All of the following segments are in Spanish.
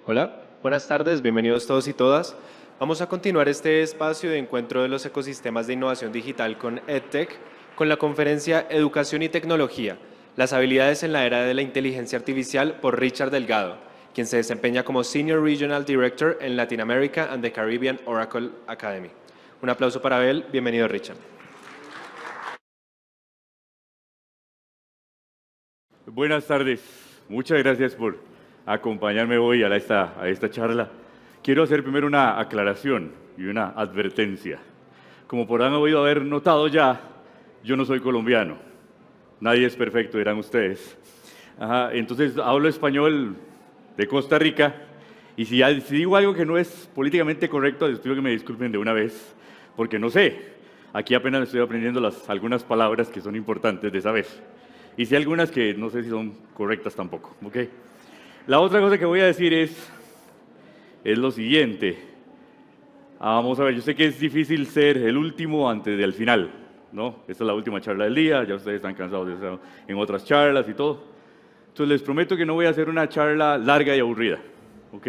Hola, buenas tardes, bienvenidos todos y todas. Vamos a continuar este espacio de encuentro de los ecosistemas de innovación digital con EdTech, con la conferencia Educación y Tecnología, las habilidades en la era de la inteligencia artificial por Richard Delgado, quien se desempeña como Senior Regional Director en Latin America and the Caribbean Oracle Academy. Un aplauso para él, bienvenido Richard. Buenas tardes, muchas gracias por acompañarme hoy a esta charla. Quiero hacer primero una aclaración y una advertencia. Como podrán haber notado ya, yo no soy colombiano. Nadie es perfecto, dirán ustedes. Entonces hablo español de Costa Rica y si digo algo que no es políticamente correcto, les pido que me disculpen de una vez, porque no sé. Aquí apenas estoy aprendiendo algunas palabras que son importantes de saber. Y si hay algunas que no sé si son correctas tampoco, ¿ok? La otra cosa que voy a decir es lo siguiente. Vamos a ver, yo sé que es difícil ser el último antes del final, ¿no? Esta es la última charla del día, ya ustedes están cansados de estar en otras charlas y todo. Entonces les prometo que no voy a hacer una charla larga y aburrida, ¿ok?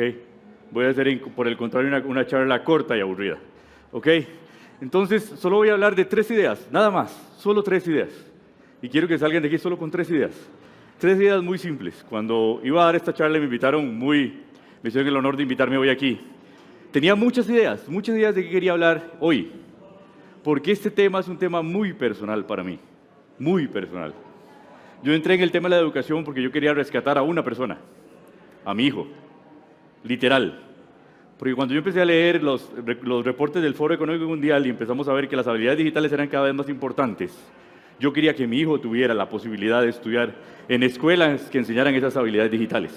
Voy a hacer, por el contrario, una charla corta y aburrida, ¿ok? Entonces, solo voy a hablar de 3 ideas, nada más, solo 3 ideas. Y quiero que salgan de aquí solo con 3 ideas. 3 ideas muy simples. Cuando iba a dar esta charla me hicieron el honor de invitarme hoy aquí. Tenía muchas ideas de qué quería hablar hoy. Porque este tema es un tema muy personal para mí. Muy personal. Yo entré en el tema de la educación porque yo quería rescatar a una persona. A mi hijo. Literal. Porque cuando yo empecé a leer los reportes del Foro Económico Mundial y empezamos a ver que las habilidades digitales eran cada vez más importantes, yo quería que mi hijo tuviera la posibilidad de estudiar en escuelas que enseñaran esas habilidades digitales.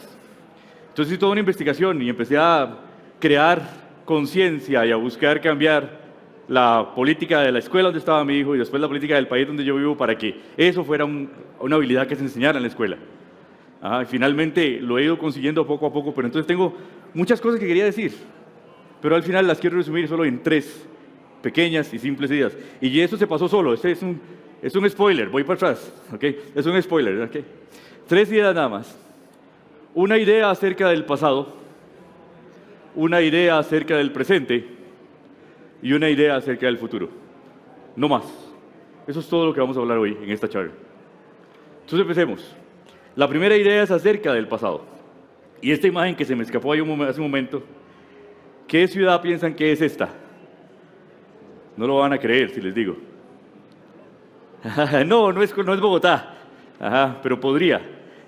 Entonces hice toda una investigación y empecé a crear conciencia y a buscar cambiar la política de la escuela donde estaba mi hijo y después la política del país donde yo vivo para que eso fuera una habilidad que se enseñara en la escuela. Y finalmente lo he ido consiguiendo poco a poco, pero entonces tengo muchas cosas que quería decir, pero al final las quiero resumir solo en 3 pequeñas y simples ideas. Y eso se pasó solo, es un spoiler, voy para atrás, ¿ok? Es un spoiler, ¿ok? 3 ideas nada más. Una idea acerca del pasado, una idea acerca del presente y una idea acerca del futuro. No más. Eso es todo lo que vamos a hablar hoy en esta charla. Entonces empecemos. La primera idea es acerca del pasado. Y esta imagen que se me escapó hace un momento, ¿qué ciudad piensan que es esta? No lo van a creer si les digo. No es Bogotá, pero podría.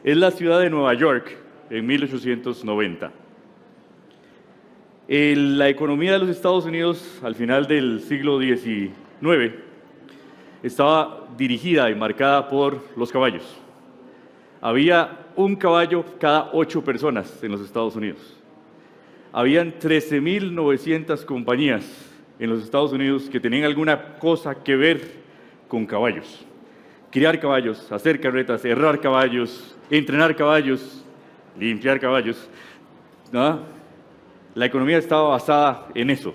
Es la ciudad de Nueva York en 1890. La economía de los Estados Unidos al final del siglo XIX estaba dirigida y marcada por los caballos. Había un caballo cada 8 personas en los Estados Unidos. Habían 13.900 compañías en los Estados Unidos que tenían alguna cosa que ver con caballos. Criar caballos, hacer carretas, herrar caballos, entrenar caballos, limpiar caballos. ¿No? La economía estaba basada en eso.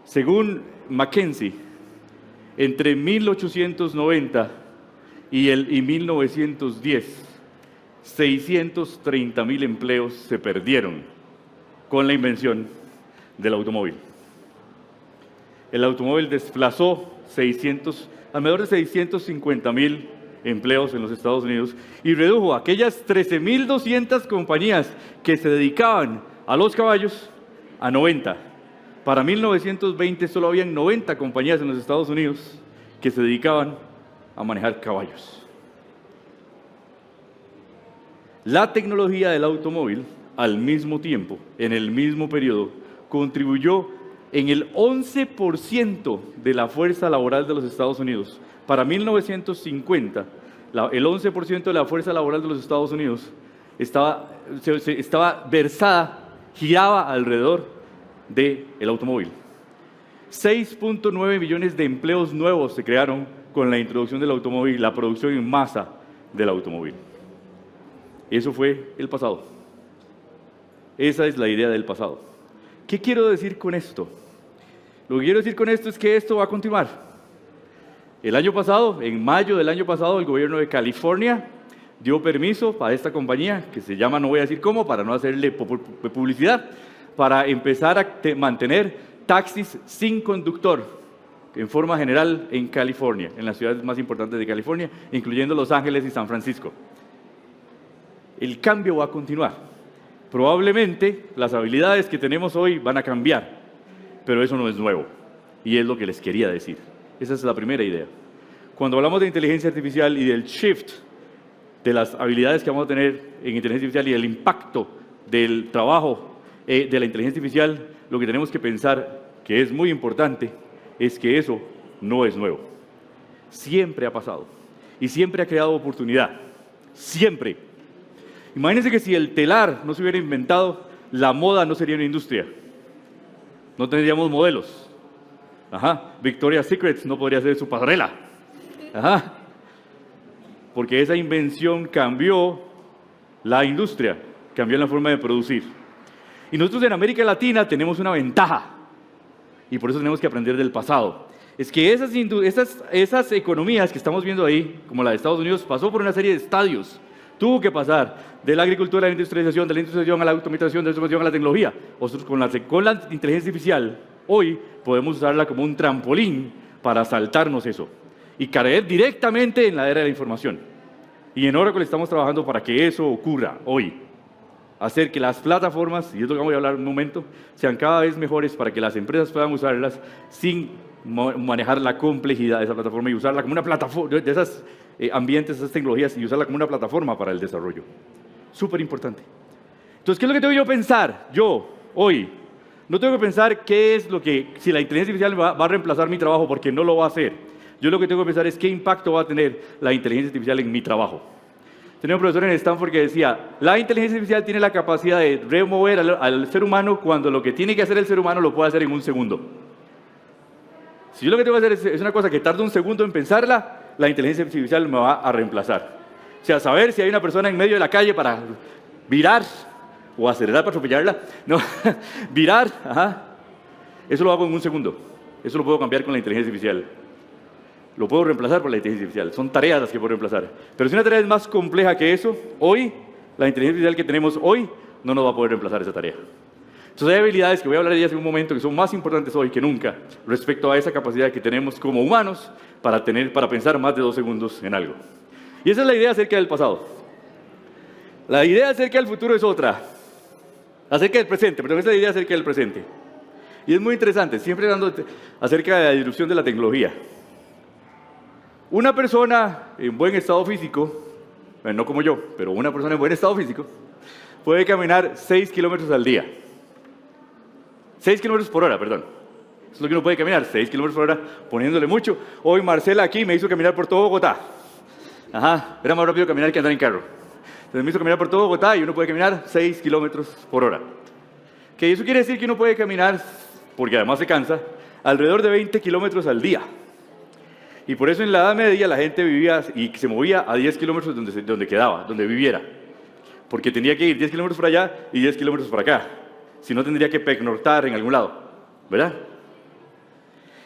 Según McKinsey, entre 1890 y 1910, 630.000 empleos se perdieron con la invención del automóvil. El automóvil desplazó alrededor de 650.000 empleos en los Estados Unidos y redujo aquellas 13.200 compañías que se dedicaban a los caballos a 90. Para 1920 solo habían 90 compañías en los Estados Unidos que se dedicaban a manejar caballos. La tecnología del automóvil, al mismo tiempo, en el mismo periodo, contribuyó en el 11% de la fuerza laboral de los Estados Unidos. Para 1950, el 11% de la fuerza laboral de los Estados Unidos estaba giraba alrededor del automóvil. 6.9 millones de empleos nuevos se crearon con la introducción del automóvil y la producción en masa del automóvil. Eso fue el pasado. Esa es la idea del pasado. ¿Qué quiero decir con esto? Lo que quiero decir con esto es que esto va a continuar. El año pasado, en mayo del año pasado, el gobierno de California dio permiso para esta compañía, que se llama, no voy a decir cómo, para no hacerle publicidad, para empezar a mantener taxis sin conductor en forma general en California, en las ciudades más importantes de California, incluyendo Los Ángeles y San Francisco. El cambio va a continuar. Probablemente las habilidades que tenemos hoy van a cambiar, pero eso no es nuevo, y es lo que les quería decir. Esa es la primera idea. Cuando hablamos de inteligencia artificial y del shift de las habilidades que vamos a tener en inteligencia artificial y del impacto del trabajo de la inteligencia artificial, lo que tenemos que pensar, que es muy importante, es que eso no es nuevo. Siempre ha pasado y siempre ha creado oportunidad. Siempre. Imagínense que si el telar no se hubiera inventado, la moda no sería una industria. No tendríamos modelos. Victoria's Secret no podría ser su pasarela. Porque esa invención cambió la industria, cambió la forma de producir. Y nosotros en América Latina tenemos una ventaja, y por eso tenemos que aprender del pasado. Es que esas economías que estamos viendo ahí, como la de Estados Unidos, pasó por una serie de estadios. Tuvo que pasar de la agricultura a la industrialización, de la industrialización a la automatización, de la automatización a la tecnología. Nosotros con la inteligencia artificial, hoy podemos usarla como un trampolín para saltarnos eso y caer directamente en la era de la información. Y en Oracle estamos trabajando para que eso ocurra hoy. Hacer que las plataformas, y es lo que voy a hablar en un momento, sean cada vez mejores para que las empresas puedan usarlas sin manejar la complejidad de esa plataforma y usarla como una plataforma, de esos ambientes, esas tecnologías, y usarla como una plataforma para el desarrollo. Súper importante. Entonces, ¿qué es lo que tengo yo que pensar? Yo, hoy, no tengo que pensar qué es lo que, si la inteligencia artificial va a reemplazar mi trabajo, porque no lo va a hacer. Yo lo que tengo que pensar es qué impacto va a tener la inteligencia artificial en mi trabajo. Tenía un profesor en Stanford que decía, la inteligencia artificial tiene la capacidad de remover al ser humano cuando lo que tiene que hacer el ser humano lo puede hacer en un segundo. Si yo lo que tengo que hacer es una cosa que tarda un segundo en pensarla, la inteligencia artificial me va a reemplazar. O sea, saber si hay una persona en medio de la calle para virar o acelerar para atropellarla, no, virar, eso lo hago en un segundo. Eso lo puedo cambiar con la inteligencia artificial. Lo puedo reemplazar por la inteligencia artificial. Son tareas las que puedo reemplazar. Pero si una tarea es más compleja que eso, hoy, la inteligencia artificial que tenemos hoy no nos va a poder reemplazar esa tarea. Entonces hay habilidades que voy a hablar de ellas en un momento que son más importantes hoy que nunca respecto a esa capacidad que tenemos como humanos para pensar más de 2 segundos en algo. Y esa es la idea acerca del pasado. La idea acerca del futuro es otra. Acerca del presente, perdón, esa es la idea acerca del presente. Y es muy interesante, siempre hablando acerca de la disrupción de la tecnología. Una persona en buen estado físico, no como yo, pero una persona en buen estado físico, puede caminar 6 kilómetros al día. 6 kilómetros por hora, perdón. Eso es lo que uno puede caminar, 6 kilómetros por hora, poniéndole mucho. Hoy Marcela aquí me hizo caminar por todo Bogotá. Era más rápido caminar que andar en carro. Entonces me hizo caminar por todo Bogotá y uno puede caminar 6 kilómetros por hora. Que eso quiere decir que uno puede caminar, porque además se cansa, alrededor de 20 kilómetros al día. Y por eso en la Edad Media la gente vivía y se movía a 10 kilómetros donde quedaba, donde viviera. Porque tenía que ir 10 kilómetros por allá y 10 kilómetros por acá. Si no, tendría que pernoctar en algún lado, ¿verdad?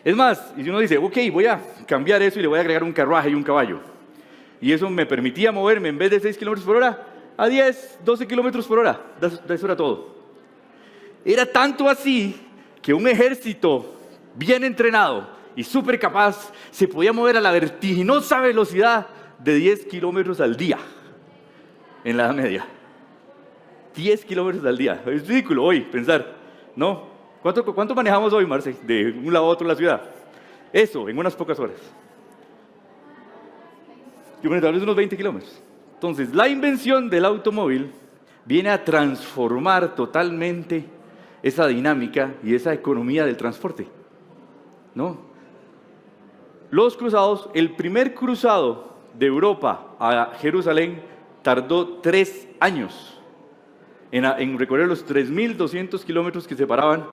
Es más, y si uno dice, ok, voy a cambiar eso y le voy a agregar un carruaje y un caballo. Y eso me permitía moverme en vez de 6 kilómetros por hora a 10, 12 kilómetros por hora. Eso era todo. Era tanto así que un ejército bien entrenado y súper capaz, se podía mover a la vertiginosa velocidad de 10 kilómetros al día en la Edad Media. 10 kilómetros al día. Es ridículo hoy pensar, ¿no? ¿Cuánto manejamos hoy, Marce, de un lado a otro de la ciudad? Eso, en unas pocas horas. Yo creo que tal vez unos 20 kilómetros. Entonces, la invención del automóvil viene a transformar totalmente esa dinámica y esa economía del transporte, ¿no? Los cruzados, el primer cruzado de Europa a Jerusalén tardó 3 años en recorrer los 3.200 kilómetros que separaban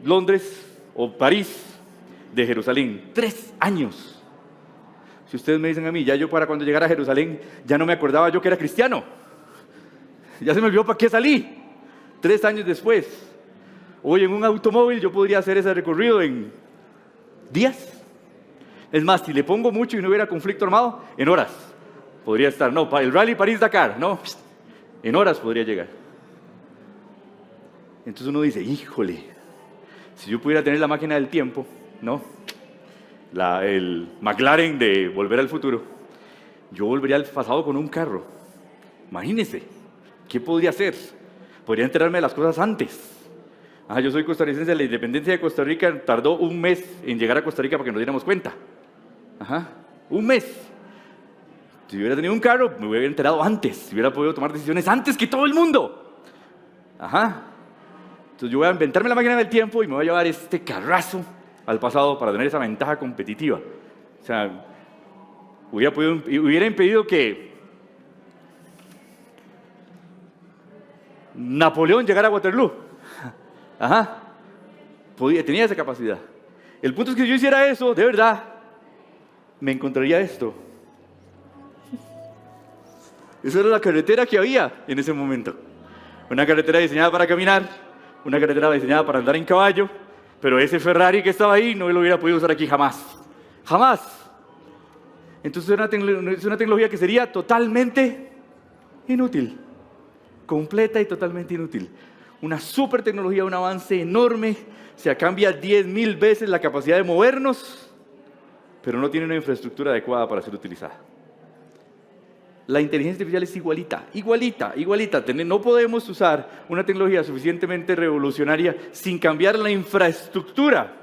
Londres o París de Jerusalén. 3 años. Si ustedes me dicen a mí, ya yo para cuando llegara a Jerusalén, ya no me acordaba yo que era cristiano. Ya se me olvidó para qué salí. 3 años después. Hoy en un automóvil yo podría hacer ese recorrido en días. Es más, si le pongo mucho y no hubiera conflicto armado, en horas. podría estar, no, el Rally París-Dakar, no, en horas podría llegar. Entonces uno dice, híjole, si yo pudiera tener la máquina del tiempo, ¿no? El McLaren de Volver al Futuro, yo volvería al pasado con un carro. Imagínense, ¿qué podría hacer? Podría enterarme de las cosas antes. Yo soy costarricense, la independencia de Costa Rica tardó un mes en llegar a Costa Rica para que nos diéramos cuenta. Un mes. Si hubiera tenido un carro, me hubiera enterado antes, si hubiera podido tomar decisiones antes que todo el mundo. Entonces yo voy a inventarme la máquina del tiempo y me voy a llevar este carrazo al pasado para tener esa ventaja competitiva. O sea, hubiera impedido que Napoleón llegara a Waterloo. Tenía esa capacidad. El punto es que si yo hiciera eso, de verdad, me encontraría esto. Esa era la carretera que había en ese momento. Una carretera diseñada para caminar, una carretera diseñada para andar en caballo, pero ese Ferrari que estaba ahí no lo hubiera podido usar aquí jamás. Jamás. Entonces es una tecnología que sería totalmente inútil. Completa y totalmente inútil. Una super tecnología, un avance enorme, se cambia 10.000 veces la capacidad de movernos, pero no tiene una infraestructura adecuada para ser utilizada. La inteligencia artificial es igualita. No podemos usar una tecnología suficientemente revolucionaria sin cambiar la infraestructura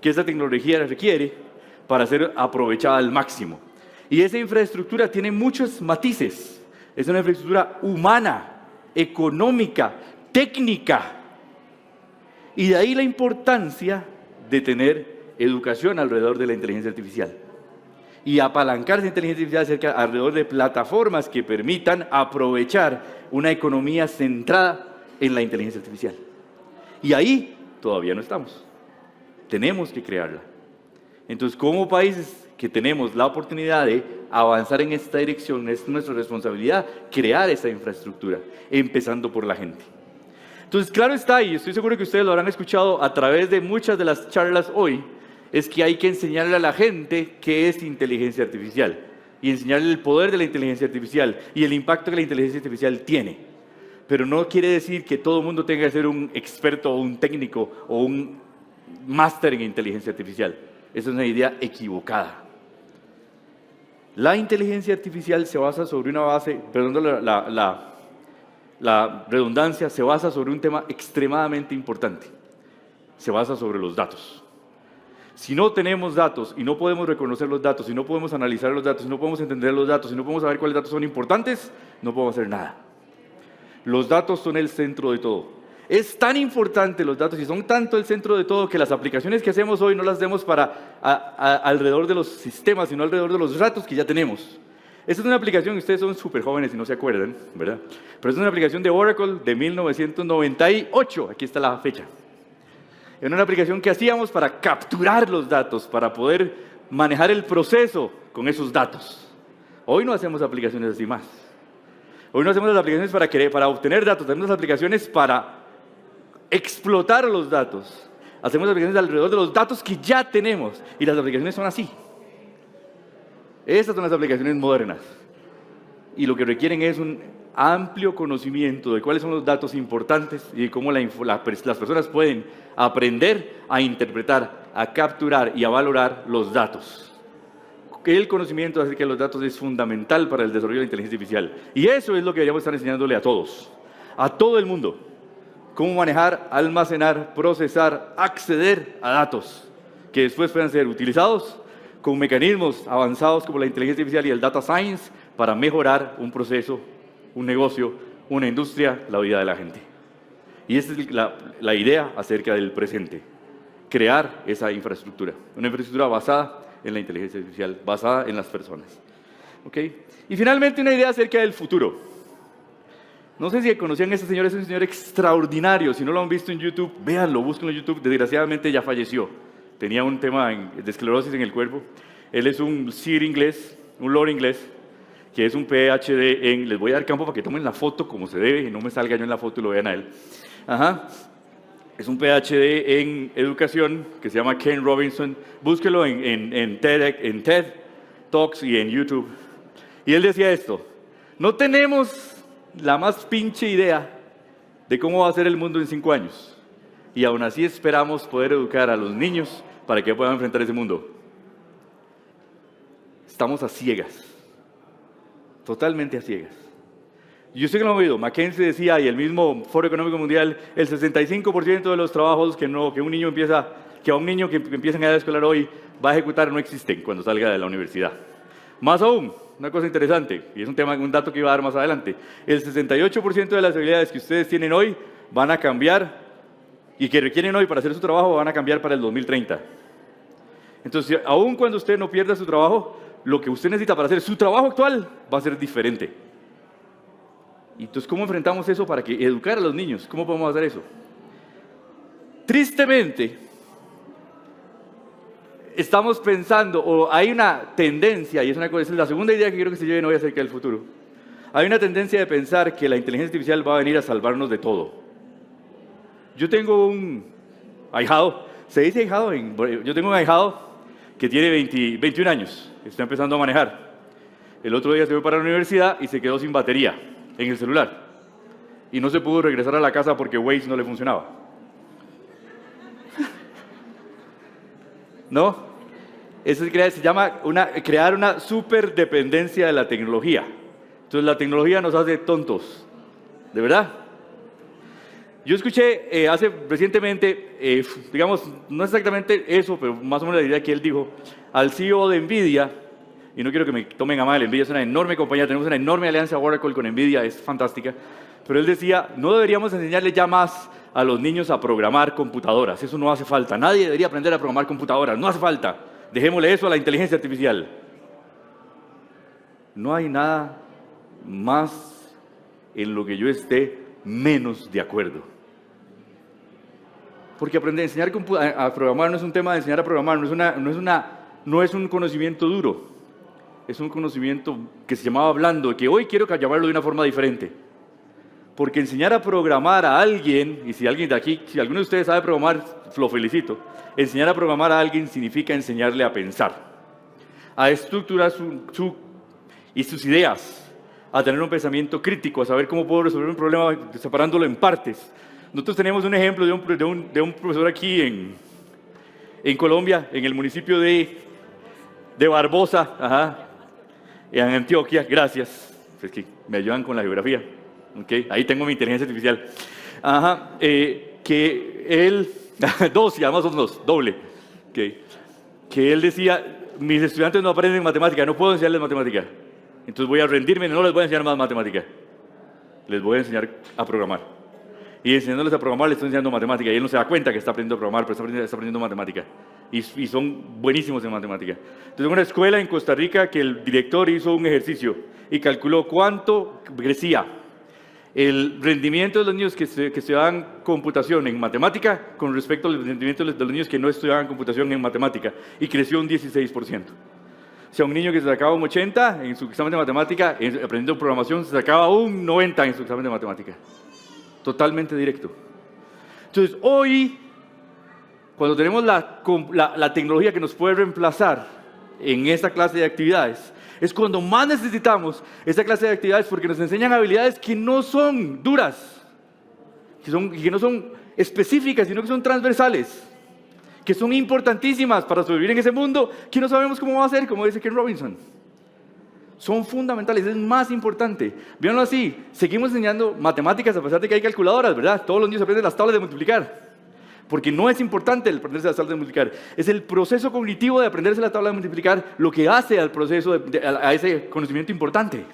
que esa tecnología requiere para ser aprovechada al máximo. Y esa infraestructura tiene muchos matices. Es una infraestructura humana, económica, técnica. Y de ahí la importancia de tener educación alrededor de la inteligencia artificial. Y apalancar esa inteligencia artificial alrededor de plataformas que permitan aprovechar una economía centrada en la inteligencia artificial. Y ahí todavía no estamos. Tenemos que crearla. Entonces, como países que tenemos la oportunidad de avanzar en esta dirección, es nuestra responsabilidad crear esa infraestructura, empezando por la gente. Entonces, claro está, y estoy seguro que ustedes lo habrán escuchado a través de muchas de las charlas hoy, es que hay que enseñarle a la gente qué es inteligencia artificial y enseñarle el poder de la inteligencia artificial y el impacto que la inteligencia artificial tiene. Pero no quiere decir que todo el mundo tenga que ser un experto o un técnico o un máster en inteligencia artificial. Esa es una idea equivocada. La inteligencia artificial se basa sobre una base, perdón la redundancia, se basa sobre un tema extremadamente importante. Se basa sobre los datos. Si no tenemos datos y no podemos reconocer los datos, si no podemos analizar los datos, si no podemos entender los datos, si no podemos saber cuáles datos son importantes, no podemos hacer nada. Los datos son el centro de todo. Es tan importante los datos y son tanto el centro de todo que las aplicaciones que hacemos hoy no las hacemos alrededor de los sistemas, sino alrededor de los datos que ya tenemos. Esta es una aplicación, ustedes son súper jóvenes y no se acuerdan, ¿verdad? Pero es una aplicación de Oracle de 1998, aquí está la fecha. Era una aplicación que hacíamos para capturar los datos, para poder manejar el proceso con esos datos. Hoy no hacemos aplicaciones así más. Hoy no hacemos las aplicaciones para obtener datos, hacemos las aplicaciones para explotar los datos. Hacemos aplicaciones alrededor de los datos que ya tenemos y las aplicaciones son así. Estas son las aplicaciones modernas y lo que requieren es un amplio conocimiento de cuáles son los datos importantes y de cómo las personas pueden aprender a interpretar, a capturar y a valorar los datos. El conocimiento acerca de los datos es fundamental para el desarrollo de la inteligencia artificial y eso es lo que deberíamos estar enseñándole a todos, a todo el mundo. Cómo manejar, almacenar, procesar, acceder a datos que después puedan ser utilizados con mecanismos avanzados como la inteligencia artificial y el data science para mejorar un proceso, un negocio, una industria, la vida de la gente. Y esa es la idea acerca del presente, crear esa infraestructura, una infraestructura basada en la inteligencia artificial, basada en las personas. ¿Okay? Y finalmente una idea acerca del futuro. No sé si conocían a este señor, es un señor extraordinario, si no lo han visto en YouTube, véanlo, búsquenlo en YouTube, desgraciadamente ya falleció, tenía un tema de esclerosis en el cuerpo, él es un Sir inglés, un Lord inglés, que es un PhD les voy a dar campo para que tomen la foto como se debe, y no me salga yo en la foto y lo vean a él. Es un PhD en educación que se llama Ken Robinson, búsquelo en TED Talks y en YouTube. Y él decía esto: no tenemos la más pinche idea de cómo va a ser el mundo en 5 años. Y aún así esperamos poder educar a los niños para que puedan enfrentar ese mundo. Estamos a ciegas, totalmente a ciegas. Yo sé que lo han oído, McKinsey decía, y el mismo Foro Económico Mundial, el 65% de los trabajos que a un niño que empieza en edad escolar hoy va a ejecutar no existen cuando salga de la universidad. Más aún, una cosa interesante, y es un dato que iba a dar más adelante, el 68% de las habilidades que ustedes tienen hoy van a cambiar, y que requieren hoy para hacer su trabajo, van a cambiar para el 2030. Entonces, aún cuando usted no pierda su trabajo, lo que usted necesita para hacer su trabajo actual va a ser diferente. Y entonces, ¿cómo enfrentamos eso para educar a los niños? ¿Cómo podemos hacer eso? Tristemente, estamos pensando, o hay una tendencia, y esa es la segunda idea que quiero que se lleven hoy acerca del futuro. Hay una tendencia de pensar que la inteligencia artificial va a venir a salvarnos de todo. Yo tengo un ahijado, se dice ahijado, yo tengo un ahijado que tiene 21 años, está empezando a manejar. El otro día se fue para la universidad y se quedó sin batería en el celular. Y no se pudo regresar a la casa porque Waze no le funcionaba. ¿No? Eso se llama crear una superdependencia de la tecnología. Entonces la tecnología nos hace tontos. ¿De verdad? Yo escuché recientemente, digamos, no exactamente eso, pero más o menos la idea que él dijo, al CEO de NVIDIA, y no quiero que me tomen a mal, NVIDIA es una enorme compañía, tenemos una enorme alianza Oracle con NVIDIA, es fantástica, pero él decía, no deberíamos enseñarle ya más a los niños a programar computadoras, eso no hace falta, nadie debería aprender a programar computadoras, no hace falta, dejémosle eso a la inteligencia artificial. No hay nada más en lo que yo esté menos de acuerdo. Porque enseñar a programar no es un tema de enseñar a programar, no es un conocimiento duro, es un conocimiento que se llamaba blando, que hoy quiero llamarlo de una forma diferente. Porque enseñar a programar a alguien, y si alguien de aquí, si alguno de ustedes sabe programar, lo felicito, enseñar a programar a alguien significa enseñarle a pensar, a estructurar sus ideas, a tener un pensamiento crítico, a saber cómo puedo resolver un problema separándolo en partes. Nosotros tenemos un ejemplo de un profesor aquí en Colombia, en el municipio de Barbosa, en Antioquia, gracias, es que me ayudan con la geografía, ¿okay? Ahí tengo mi inteligencia artificial, que él, dos, y además son dos, doble, ¿okay? Que él decía, mis estudiantes no aprenden matemática, no puedo enseñarles matemática. Entonces voy a rendirme, no les voy a enseñar más matemática, les voy a enseñar a programar. Y enseñándoles a programar, les estoy enseñando matemática. Y él no se da cuenta que está aprendiendo a programar, pero está aprendiendo matemática. Y son buenísimos en matemática. Entonces, en una escuela en Costa Rica que el director hizo un ejercicio y calculó cuánto crecía el rendimiento de los niños que estudiaban computación en matemática con respecto al rendimiento de los niños que no estudiaban computación en matemática. Y creció un 16%. O sea, un niño que se sacaba un 80 en su examen de matemática, aprendiendo programación, se sacaba un 90 en su examen de matemática. Totalmente directo. Entonces, hoy, cuando tenemos la tecnología que nos puede reemplazar en esta clase de actividades, es cuando más necesitamos esta clase de actividades porque nos enseñan habilidades que no son duras, que no son específicas, sino que son transversales, que son importantísimas para sobrevivir en ese mundo que no sabemos cómo va a ser, como dice Ken Robinson. Son fundamentales, es más importante. Véanlo así, seguimos enseñando matemáticas a pesar de que hay calculadoras, ¿verdad? Todos los niños aprenden las tablas de multiplicar. Porque no es importante el aprenderse las tablas de multiplicar. Es el proceso cognitivo de aprenderse la tabla de multiplicar lo que hace al proceso, a ese conocimiento importante.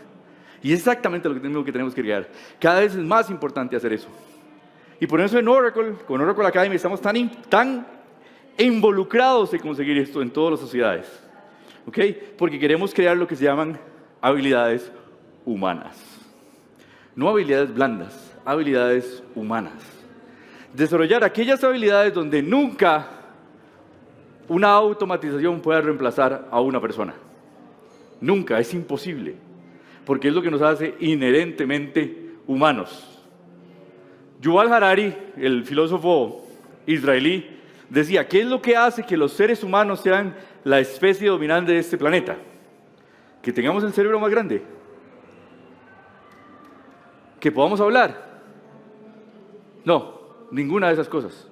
Y es exactamente lo que tenemos que llegar. Cada vez es más importante hacer eso. Y por eso con Oracle Academy, estamos tan involucrados en conseguir esto en todas las sociedades. ¿Ok? Porque queremos crear lo que se llaman habilidades humanas. No habilidades blandas, habilidades humanas. Desarrollar aquellas habilidades donde nunca una automatización pueda reemplazar a una persona. Nunca, es imposible. Porque es lo que nos hace inherentemente humanos. Yuval Harari, el filósofo israelí, decía, ¿qué es lo que hace que los seres humanos sean la especie dominante de este planeta? Que tengamos el cerebro más grande. Que podamos hablar. No, ninguna de esas cosas.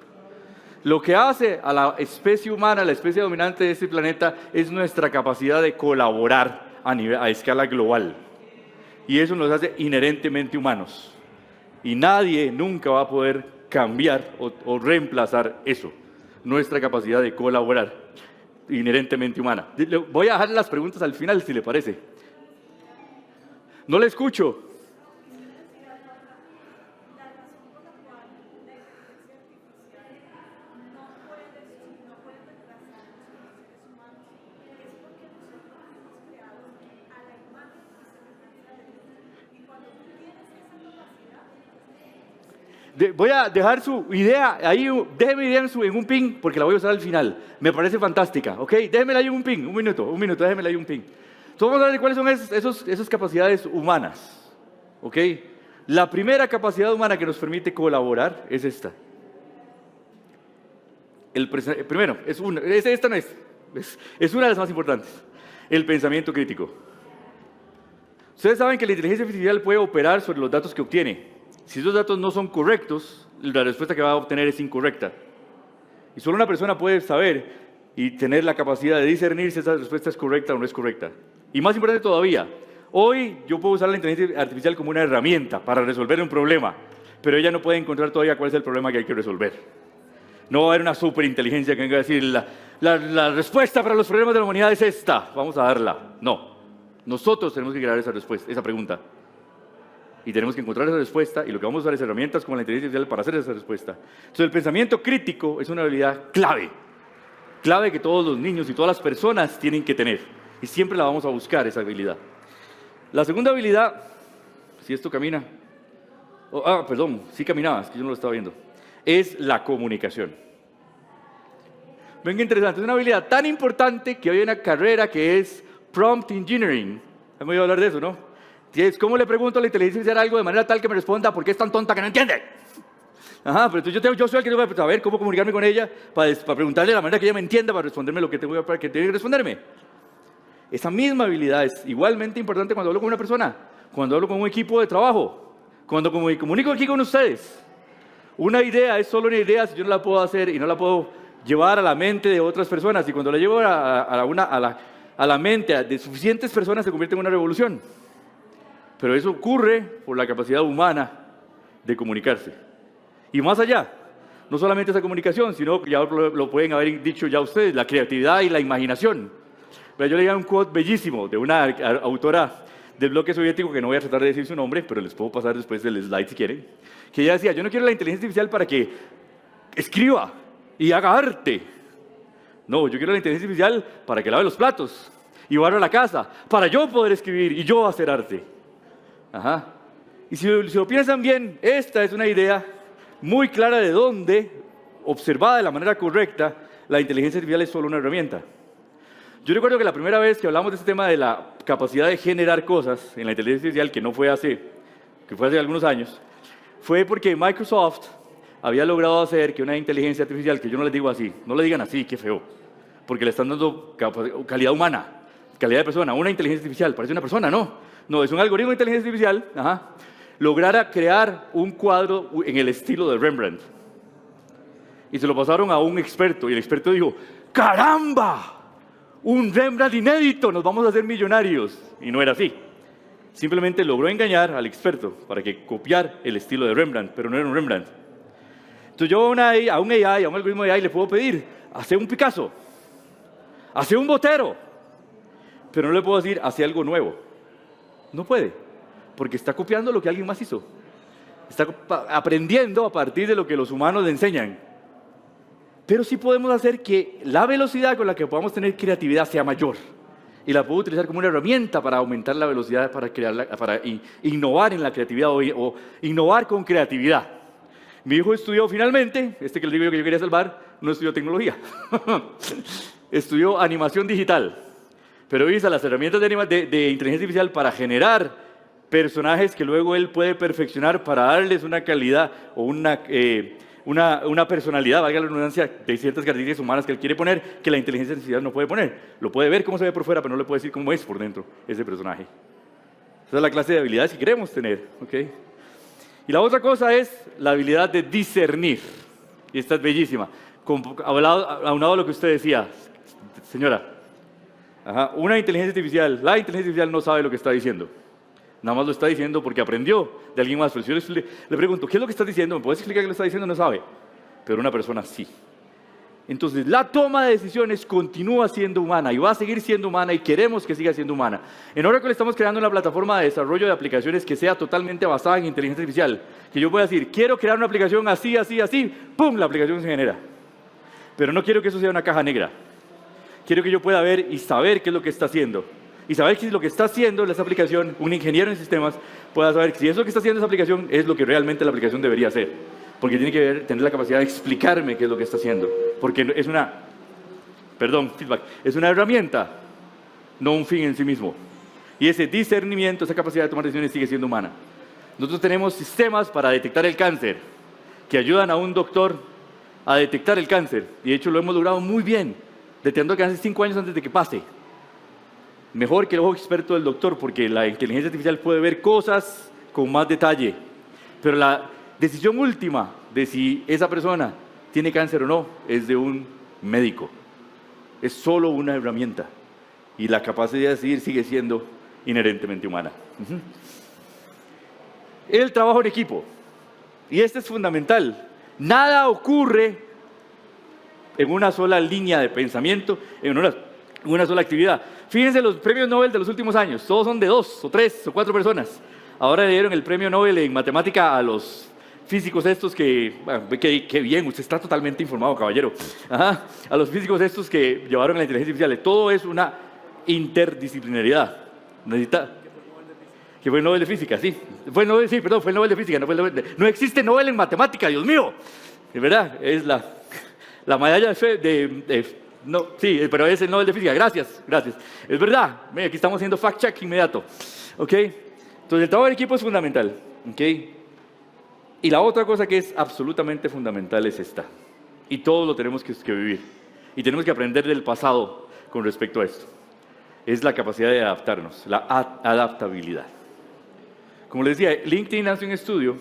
Lo que hace a la especie humana, la especie dominante de este planeta, es nuestra capacidad de colaborar a escala global. Y eso nos hace inherentemente humanos. Y nadie nunca va a poder cambiar o reemplazar eso. Nuestra capacidad de colaborar, inherentemente humana. Voy a dejar las preguntas al final, si le parece. No le escucho. Voy a dejar su idea ahí, déjeme idea en un ping, porque la voy a usar al final. Me parece fantástica, ¿ok? Déjemela ahí en un ping, un minuto, déjemela ahí un ping. Entonces vamos a ver cuáles son esas capacidades humanas, ¿ok? La primera capacidad humana que nos permite colaborar es esta. Primero, es una de las más importantes. El pensamiento crítico. Ustedes saben que la inteligencia artificial puede operar sobre los datos que obtiene. Si esos datos no son correctos, la respuesta que va a obtener es incorrecta. Y solo una persona puede saber y tener la capacidad de discernir si esa respuesta es correcta o no es correcta. Y más importante todavía, hoy yo puedo usar la inteligencia artificial como una herramienta para resolver un problema, pero ella no puede encontrar todavía cuál es el problema que hay que resolver. No va a haber una superinteligencia que venga a decir la respuesta para los problemas de la humanidad es esta, vamos a darla. No, nosotros tenemos que crear esa pregunta. Y tenemos que encontrar esa respuesta, y lo que vamos a usar es herramientas como la inteligencia artificial para hacer esa respuesta. Entonces el pensamiento crítico es una habilidad clave que todos los niños y todas las personas tienen que tener, y siempre la vamos a buscar, esa habilidad. La segunda habilidad, si esto camina, sí caminaba, es que yo no lo estaba viendo, es la comunicación. Ven qué interesante, es una habilidad tan importante que hoy hay una carrera que es Prompt Engineering. ¿Han oído hablar de eso, no? ¿Cómo le pregunto a la inteligencia artificial algo de manera tal que me responda por qué es tan tonta que no entiende? Ajá, pero entonces yo soy el que tengo que saber cómo comunicarme con ella para preguntarle de la manera que ella me entienda, para responderme lo que para que tiene que responderme. Esa misma habilidad es igualmente importante cuando hablo con una persona, cuando hablo con un equipo de trabajo, cuando me comunico aquí con ustedes. Una idea es solo una idea si yo no la puedo hacer y no la puedo llevar a la mente de otras personas. Y cuando la llevo a la mente de suficientes personas se convierte en una revolución. Pero eso ocurre por la capacidad humana de comunicarse. Y más allá, no solamente esa comunicación, sino que ya lo pueden haber dicho ya ustedes, la creatividad y la imaginación. Pero yo leí un quote bellísimo de una autora del bloque soviético, que no voy a tratar de decir su nombre, pero les puedo pasar después del slide si quieren, que ella decía, yo no quiero la inteligencia artificial para que escriba y haga arte. No, yo quiero la inteligencia artificial para que lave los platos y barra la casa, para yo poder escribir y yo hacer arte. Ajá. Y si lo piensan bien, esta es una idea muy clara de dónde, observada de la manera correcta, la inteligencia artificial es solo una herramienta. Yo recuerdo que la primera vez que hablamos de este tema de la capacidad de generar cosas en la inteligencia artificial, que fue hace algunos años, fue porque Microsoft había logrado hacer que una inteligencia artificial, que yo no les digo así, no le digan así, qué feo, porque le están dando calidad humana, calidad de persona. Una inteligencia artificial, parece una persona, no, es un algoritmo de inteligencia artificial, lograra crear un cuadro en el estilo de Rembrandt. Y se lo pasaron a un experto, y el experto dijo, ¡caramba! Un Rembrandt inédito, nos vamos a hacer millonarios. Y no era así. Simplemente logró engañar al experto para que copiar el estilo de Rembrandt, pero no era un Rembrandt. Entonces yo a un algoritmo de AI le puedo pedir, hace un Picasso, hace un Botero, pero no le puedo decir, hace algo nuevo. No puede, porque está copiando lo que alguien más hizo. Está aprendiendo a partir de lo que los humanos le enseñan. Pero sí podemos hacer que la velocidad con la que podamos tener creatividad sea mayor. Y la puedo utilizar como una herramienta para aumentar la velocidad, para innovar en la creatividad o innovar con creatividad. Mi hijo estudió finalmente, que les digo yo que yo quería salvar, no estudió tecnología. Estudió animación digital. Pero usa las herramientas de inteligencia artificial para generar personajes que luego él puede perfeccionar para darles una calidad o una personalidad, valga la redundancia, de ciertas características humanas que él quiere poner, que la inteligencia artificial no puede poner. Lo puede ver cómo se ve por fuera, pero no le puede decir cómo es por dentro ese personaje. Esa es la clase de habilidades que queremos tener, ¿ok? Y la otra cosa es la habilidad de discernir. Y esta es bellísima. Aunado a lo que usted decía, señora, la inteligencia artificial no sabe lo que está diciendo. Nada más lo está diciendo porque aprendió de alguien más. Pero si yo le pregunto, ¿qué es lo que estás diciendo? ¿Me puedes explicar qué le está diciendo? No sabe. Pero una persona sí. Entonces, la toma de decisiones continúa siendo humana y va a seguir siendo humana y queremos que siga siendo humana. En Oracle estamos creando una plataforma de desarrollo de aplicaciones que sea totalmente basada en inteligencia artificial. Que yo pueda decir, quiero crear una aplicación así, así, así, ¡pum! La aplicación se genera. Pero no quiero que eso sea una caja negra. Quiero que yo pueda ver y saber qué es lo que está haciendo. Y saber que lo que está haciendo esa aplicación, un ingeniero en sistemas, pueda saber que si eso que está haciendo esa aplicación es lo que realmente la aplicación debería hacer. Porque tiene que tener la capacidad de explicarme qué es lo que está haciendo. Porque es es una herramienta, no un fin en sí mismo. Y ese discernimiento, esa capacidad de tomar decisiones sigue siendo humana. Nosotros tenemos sistemas para detectar el cáncer, que ayudan a un doctor a detectar el cáncer. Y de hecho lo hemos logrado muy bien, detectando el cáncer 5 años antes de que pase. Mejor que el ojo experto del doctor, porque la inteligencia artificial puede ver cosas con más detalle. Pero la decisión última de si esa persona tiene cáncer o no es de un médico. Es solo una herramienta. Y la capacidad de decidir sigue siendo inherentemente humana. El trabajo en equipo. Y este es fundamental. Nada ocurre en una sola línea de pensamiento, en una sola actividad. Fíjense los premios Nobel de los últimos años, todos son de 2 o 3 o 4 personas. Ahora le dieron el premio Nobel en matemática a los físicos estos que bien, usted está totalmente informado, caballero. A los físicos estos que llevaron la inteligencia artificial. Todo es una interdisciplinariedad. Que fue el Nobel de Física, sí. Fue el Nobel de Física, no existe Nobel en matemática, Dios mío. Es verdad, es la medalla no, sí, pero es el Nobel de Física. Gracias. Es verdad. Mira, aquí estamos haciendo fact-check inmediato. ¿Ok? Entonces, el trabajo en equipo es fundamental. ¿Ok? Y la otra cosa que es absolutamente fundamental es esta. Y todos lo tenemos que vivir. Y tenemos que aprender del pasado con respecto a esto. Es la capacidad de adaptarnos, la adaptabilidad. Como les decía, LinkedIn hace un estudio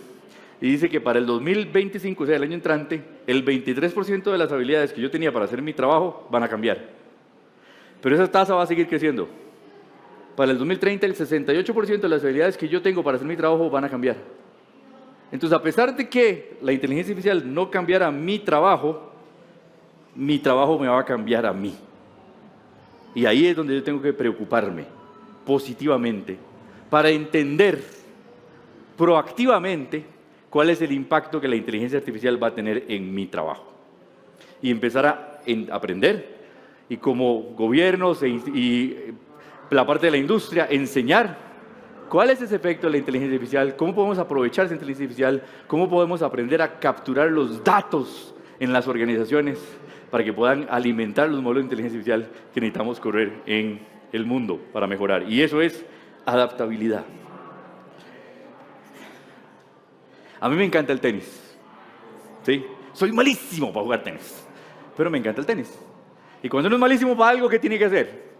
y dice que para el 2025, o sea, el año entrante, el 23% de las habilidades que yo tenía para hacer mi trabajo van a cambiar. Pero esa tasa va a seguir creciendo. Para el 2030, el 68% de las habilidades que yo tengo para hacer mi trabajo van a cambiar. Entonces, a pesar de que la inteligencia artificial no cambiara mi trabajo me va a cambiar a mí. Y ahí es donde yo tengo que preocuparme positivamente para entender proactivamente cuál es el impacto que la inteligencia artificial va a tener en mi trabajo. Y empezar a aprender, y como gobiernos y la parte de la industria, enseñar cuál es ese efecto de la inteligencia artificial, cómo podemos aprovechar esa inteligencia artificial, cómo podemos aprender a capturar los datos en las organizaciones para que puedan alimentar los modelos de inteligencia artificial que necesitamos correr en el mundo para mejorar. Y eso es adaptabilidad. A mí me encanta el tenis, ¿sí? Soy malísimo para jugar tenis, pero me encanta el tenis. Y cuando uno es malísimo para algo, ¿qué tiene que hacer?